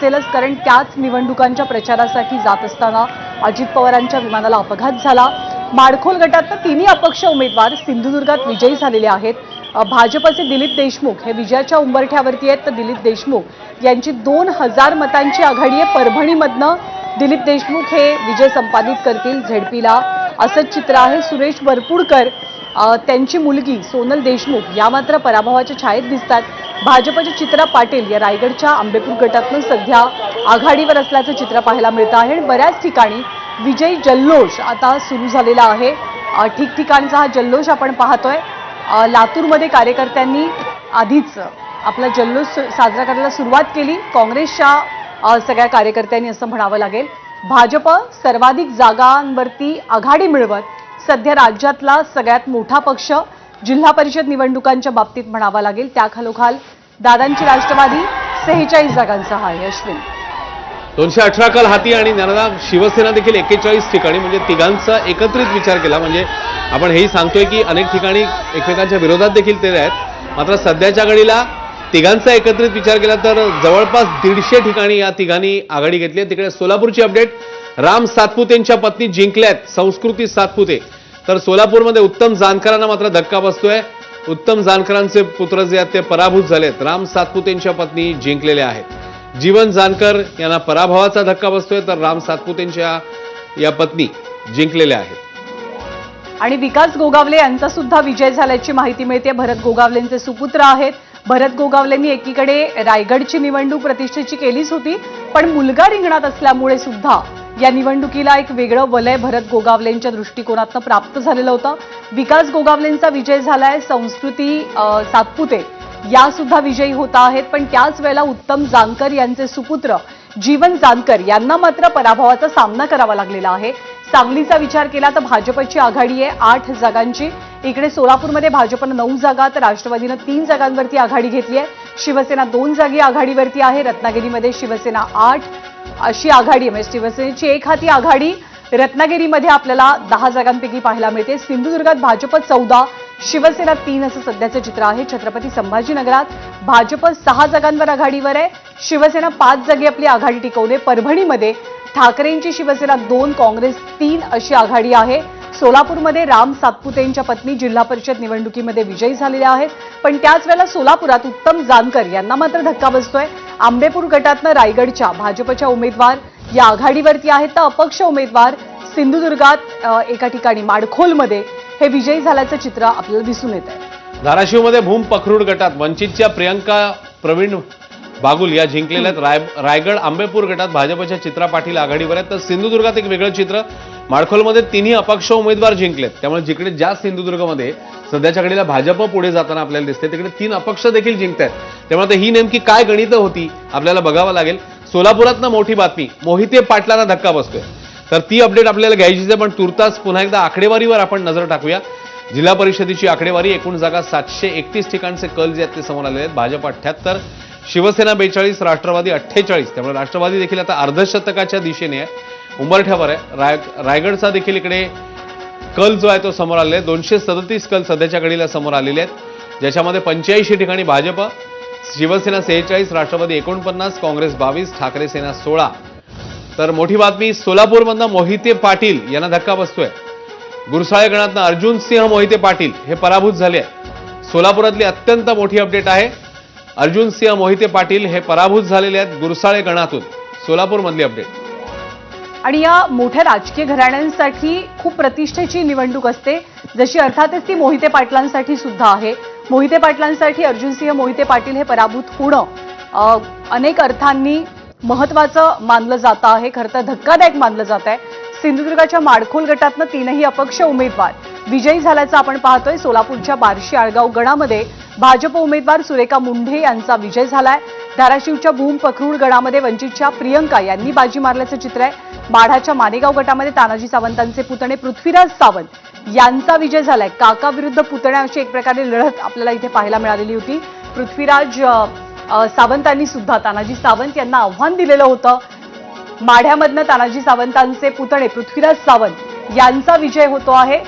असेलच, कारण त्याच निवडणुकांच्या प्रचारासाठी जात असताना अजित पवारांच्या विमानाला अपघात झाला। माडखोल गटात तिन्ही अपक्ष उमेदवार सिंधुदुर्गात विजयी झालेले आहेत। भाजपचे दिलीप देशमुख हे विजयाच्या उंबरठ्यावरती आहेत, तर दिलीप देशमुख यांची 2000 मतांची आघाडी आहे। परभणीमधनं दिलीप देशमुख हे विजय संपादित करतील झेडपीला, असंच चित्र आहे। सुरेश वरपुडकर त्यांची मुलगी सोनल देशमुख या मात्र पराभवाच्या छायेत दिसतात। भाजपचे चित्रा पाटील या रायगडच्या आंबेपूर गटातून सध्या आघाडीवर असल्याचं चित्र पाहायला मिळतं आहे। बऱ्याच ठिकाणी विजयी जल्लोष आता सुरू झालेला आहे। ठिकठिकाणचा हा जल्लोष आपण पाहतोय। लातूरमध्ये कार्यकर्त्यांनी आधीच आपला जल्लोष साजरा करायला सुरुवात केली। काँग्रेसच्या सगळ्या कार्यकर्त्यांनी असं म्हणावं लागेल। भाजप सर्वाधिक जागांवरती आघाडी मिळवत सध्या राज्यातला सगळ्यात मोठा पक्ष, जिल्हा परिषद निवडणुकांच्या बाबतीत म्हणावा लागेल। त्याखालोखाल दादांची राष्ट्रवादी 46 जागांचा आहे। अश्विन 218 कल हाती आणि ज्ञानदा शिवसेना देखील 41 ठिकाणी, म्हणजे तिघांचा एकत्रित विचार केला म्हणजे आपण हेही सांगतोय की अनेक ठिकाणी एकमेकांच्या विरोधात देखील ते आहेत। मात्र सध्याच्या घडीला तिघांचा एकत्रित विचार केला तर जवळपास 150 ठिकाणी या तिघांनी आघाडी घेतली आहे। तिकडे सोलापूरची अपडेट, राम सातपुतेंच्या पत्नी जिंकल्यात संस्कृती सातपुते, तर सोलापूरमध्ये उत्तम जानकरांना मात्र धक्का बसतोय। उत्तम जानकरांचे पुत्र जे आहेत ते पराभूत झालेत। राम सातपुतेंच्या पत्नी जिंकलेल्या आहेत। जीवन जानकर यांना पराभवाचा धक्का बसतोय, तर राम सातपुतेंच्या या पत्नी जिंकलेल्या आहेत। आणि विकास गोगावले यांचा सुद्धा विजय झाल्याची माहिती मिळते। भरत गोगावलेंचे सुपुत्र आहेत। भरत गोगावलेंनी एकीकडे रायगडची निवडणूक प्रतिष्ठेची केलीच होती, पण मुलगा रिंगणात असल्यामुळे सुद्धा या निवडणुकीला एक वेगळं वलय भरत गोगावलेंच्या दृष्टिकोनातून प्राप्त झालेलं होतं। विकास गोगावलेंचा विजय झालाय। संस्कृती सातपुते या सुद्धा विजयी होत आहेत, पण त्याच वेळेला उत्तम जानकर यांचे सुपुत्र जीवन जानकर यांना मात्र पराभवाचा सामना करावा लागलेला आहे। सांगलीचा विचार केला तर भाजपची आघाडी आहे 8 जागांची। इकडे सोलापूरमध्ये भाजपनं 9 जागा तर राष्ट्रवादीनं 3 जागांवरती आघाडी घेतली आहे। शिवसेना 2 जागी आघाडीवरती आहे। रत्नागिरीमध्ये शिवसेना 8 अशी आघाडी आहे, म्हणजे शिवसेनेची एक हाती आघाडी रत्नागिरीमध्ये आपल्याला 10 जागांपैकी पाहायला मिळते। सिंधुदुर्गात भाजप 14, शिवसेना 3 असं सध्याचं चित्र आहे। छत्रपती संभाजीनगरात भाजप 6 जागांवर आघाडीवर आहे। शिवसेना 5 जागी आपली आघाडी टिकवते। परभणीमध्ये ठाकरेंची शिवसेना 2, काँग्रेस 3 अशी आघाडी आहे। सोलापूरमध्ये राम सातपुतेंच्या पत्नी जिल्हा परिषद निवडणुकीमध्ये विजयी झालेल्या आहेत, पण त्याच वेळेला सोलापुरात उत्तम जानकर यांना मात्र धक्का बसतोय। आंबेपूर गटातनं रायगडच्या भाजपच्या उमेदवार या आघाडीवरती आहेत, तर अपक्ष उमेदवार सिंधुदुर्गात एका ठिकाणी माडखोलमध्ये हे विजयी झाल्याचं चित्र आपल्याला दिसून येत आहे। धाराशिवमध्ये भूम पखरूड गटात वंचितच्या प्रियंका प्रवीण बागुल या जिंकलेल्या आहेत। रायगड आंबेपूर गटात भाजपच्या चित्रा पाटील आघाडीवर आहेत, तर सिंधुदुर्गात एक वेगळं चित्र। माडखोलमध्ये तिन्ही अपक्ष उमेदवार जिंकलेत, त्यामुळे जिकडे ज्या सिंधुदुर्गमध्ये सध्याच्या घडीला भाजप पुढे जाताना आपल्याला दिसते, तिकडे 3 अपक्ष देखील जिंकतायत। त्यामुळे ही नेमकी काय गणितं होती आपल्याला बघावं लागेल। सोलापुरातनं मोठी बातमी, मोहिते पाटलांना धक्का बसतोय, तर ती अपडेट आपल्याला घ्यायचीच आहे, पण तुर्तास पुन्हा एकदा आकडेवारीवर आपण नजर टाकूया। जिल्हा परिषदेची आकडेवारी, एकूण जागा 731 ठिकाणचे कल जे आहेत ते समोर आलेले आहेत। भाजप 78, शिवसेना 42, राष्ट्रवादी 48, त्यामुळे राष्ट्रवादी देखील आता अर्धशतकाच्या दिशेने आहे, उंबरठ्यावर आहे। रायगडचा देखील इकडे कल जो आहे तो समोर आलेला आहे। 237 कल सध्याच्या घडीला समोर आलेले आहेत, ज्याच्यामध्ये 85 ठिकाणी भाजप, शिवसेना 46, राष्ट्रवादी 49, काँग्रेस 22, ठाकरे सेना 16। तर मोठी बातमी, सोलापूरमधनं मोहिते पाटील यांना धक्का बसतोय। गुरसाळे गणातनं अर्जुन सिंह मोहिते पाटील हे पराभूत झाले आहेत। सोलापुरातली अत्यंत मोठी अपडेट आहे, अर्जुन सिंह मोहिते पाटील हे पराभूत झालेले आहेत गुरसाळे गणातून। सोलापूरमधली अपडेट। आणि या मोठ्या राजकीय घराण्यांसाठी खूप प्रतिष्ठेची निवडणूक असते, जशी अर्थातच ती मोहिते पाटलांसाठी सुद्धा आहे। मोहिते पाटलांसाठी अर्जुनसिंह मोहिते पाटील हे पराभूत होणं अनेक अर्थांनी महत्त्वाचं मानलं जातं आहे, खरं तर धक्कादायक मानलं जात आहे। सिंधुदुर्गाच्या माडखोल गटातनं 3ही अपक्ष उमेदवार विजयी झाल्याचं आपण पाहतोय। सोलापूरच्या बार्शी आळगाव गणामध्ये भाजप उमेदवार सुरेखा मुंढे यांचा विजय झालाय। धाराशिवच्या भूम पखरूड गणामध्ये वंचितच्या प्रियंका यांनी बाजी मारल्याचं चित्र आहे। माढाच्या मानेगाव गटामध्ये तानाजी सावंतांचे पुतणे पृथ्वीराज सावंत यांचा विजय झालाय। काका विरुद्ध पुतण्या अशी एक प्रकारे लढत आपल्याला इथे पाहायला मिळालेली होती। पृथ्वीराज सावंतांनी सुद्धा तानाजी सावंत यांना आव्हान दिलेलं होतं। माढ्यामधनं तानाजी सावंतांचे पुतणे पृथ्वीराज सावंत यांचा विजय होतो आहे।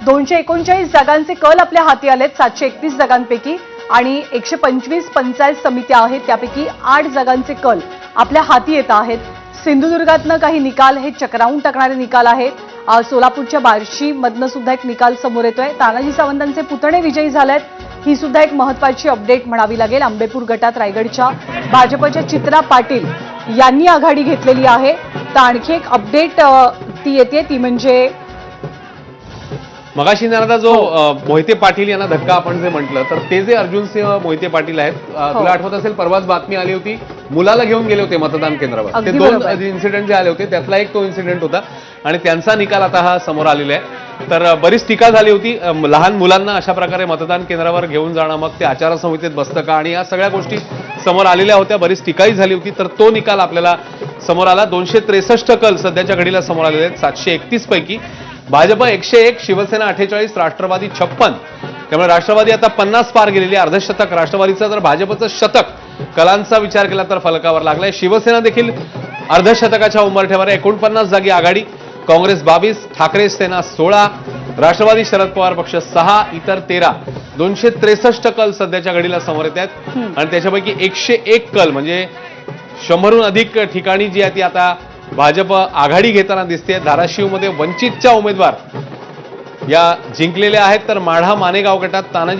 239 जागांचे कल आपल्या हाती आलेत 731 जागांपैकी। आणि 125 पंचायत समित्या आहेत, त्यापैकी 8 जागांचे कल आपल्या हाती येत आहेत. सिंधुदुर्गातनं काही निकाल हे चक्रावून टाकणारे निकाल आहेत. सोलापूरच्या बार्शी मधनं सुद्धा एक निकाल समोर येतोय. तानाजी सावंतांचे पुतणे विजयी झालेत. ही सुद्धा एक महत्वाची अपडेट म्हणावी लागेल. आंबेपूर गटात रायगडच्या भाजपच्या चित्रा पाटील यांनी आघाडी घेतलेली आहे. तर आणखी एक अपडेट ती येते, ती म्हणजे मगाशी नारदा जो मोहिते पाटील यांना धक्का आपण जे म्हटलं, तर ते जे अर्जुनसिंह मोहिते पाटील आहेत, तुला आठवत असेल परवाच बातमी आली होती, मुलाला घेऊन गेले होते मतदान केंद्रावर. ते अगदी 2 बरोबर. इन्सिडेंट जे आले होते त्यातला एक तो इन्सिडेंट होता आणि त्यांचा निकाल आता हा समोर आलेला आहे. तर बरीच टीका झाली होती, लहान मुलांना अशा प्रकारे मतदान केंद्रावर घेऊन जाणं, मग ते आचारसंहितेत बसतं का, आणि या सगळ्या गोष्टी समोर आलेल्या होत्या. बरीच टीकाही झाली होती. तर तो निकाल आपल्याला समोर आला. 263 कल सध्याच्या घडीला समोर आलेले आहेत. 731 पैकी भाजप 101, शिवसेना 48, राष्ट्रवादी 56. त्यामुळे राष्ट्रवादी आता 50 पार गेलेली आहे. अर्धशतक राष्ट्रवादीचं, तर भाजपचं शतक कलांचा विचार केला तर फलकावर लागलाय. शिवसेना देखील अर्धशतकाच्या उंबरठ्यावर आहे. 49 जागी आघाडी. काँग्रेस 22, ठाकरे सेना 16, राष्ट्रवादी शरद पवार पक्ष 6, इतर 13. 263 कल सध्याच्या घडीला समोर येत आहेत आणि त्याच्यापैकी 101 कल म्हणजे 100हून अधिक ठिकाणी जी आहे ती आता भाजप आघाडी घेताना दिसते. धाराशिवमध्ये वंचितच्या उमेदवार या जिंकलेल्या आहेत. तर माढा मानेगाव गटात तानाजी